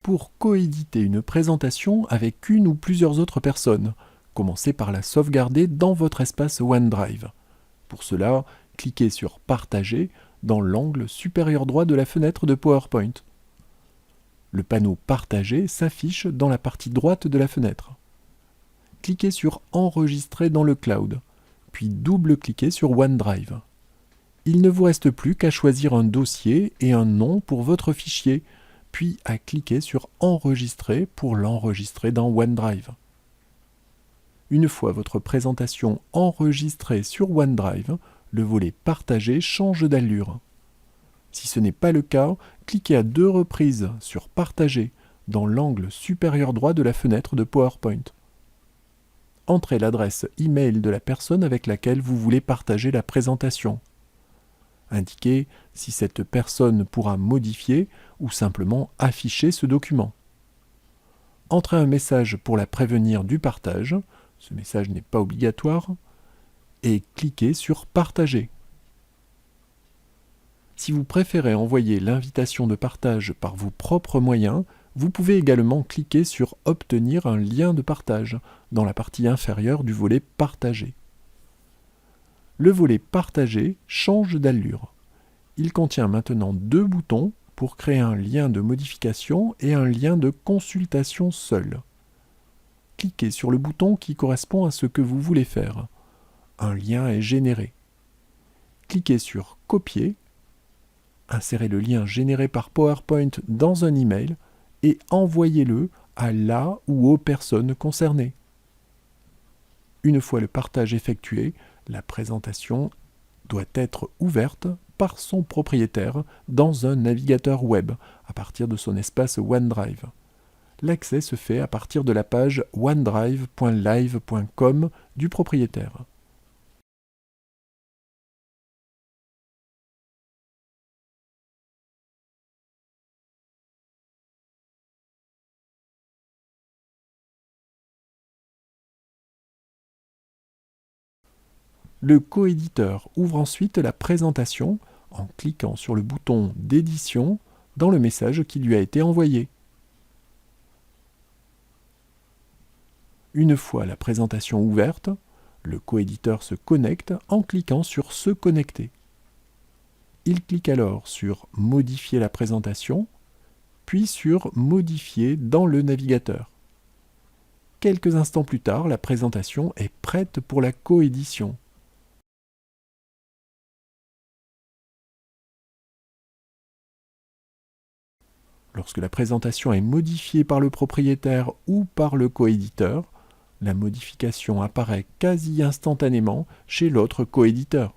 pour coéditer une présentation avec une ou plusieurs autres personnes. Commencez par la sauvegarder dans votre espace OneDrive. Pour cela, cliquez sur « Partager » dans l'angle supérieur droit de la fenêtre de PowerPoint. Le panneau « Partager » s'affiche dans la partie droite de la fenêtre. Cliquez sur « Enregistrer dans le cloud », puis double-cliquez sur OneDrive. Il ne vous reste plus qu'à choisir un dossier et un nom pour votre fichier, puis à cliquer sur « Enregistrer » pour l'enregistrer dans OneDrive. Une fois votre présentation enregistrée sur OneDrive, le volet « Partager » change d'allure. Si ce n'est pas le cas, cliquez à 2 reprises sur « Partager » dans l'angle supérieur droit de la fenêtre de PowerPoint. Entrez l'adresse email de la personne avec laquelle vous voulez partager la présentation. Indiquez si cette personne pourra modifier ou simplement afficher ce document. Entrez un message pour la prévenir du partage, ce message n'est pas obligatoire, et cliquez sur « Partager ». Si vous préférez envoyer l'invitation de partage par vos propres moyens, vous pouvez également cliquer sur « Obtenir un lien de partage » dans la partie inférieure du volet « Partager ». Le volet « Partager » change d'allure. Il contient maintenant 2 boutons pour créer un lien de modification et un lien de consultation seul. Cliquez sur le bouton qui correspond à ce que vous voulez faire. Un lien est généré. Cliquez sur « Copier », insérez le lien généré par PowerPoint dans un email et envoyez-le à la ou aux personnes concernées. Une fois le partage effectué, la présentation doit être ouverte par son propriétaire dans un navigateur web à partir de son espace OneDrive. L'accès se fait à partir de la page onedrive.live.com du propriétaire. Le coéditeur ouvre ensuite la présentation en cliquant sur le bouton d'édition dans le message qui lui a été envoyé. Une fois la présentation ouverte, le coéditeur se connecte en cliquant sur « Se connecter ». Il clique alors sur « Modifier la présentation », puis sur « Modifier dans le navigateur ». Quelques instants plus tard, la présentation est prête pour la coédition. Lorsque la présentation est modifiée par le propriétaire ou par le coéditeur, la modification apparaît quasi instantanément chez l'autre coéditeur.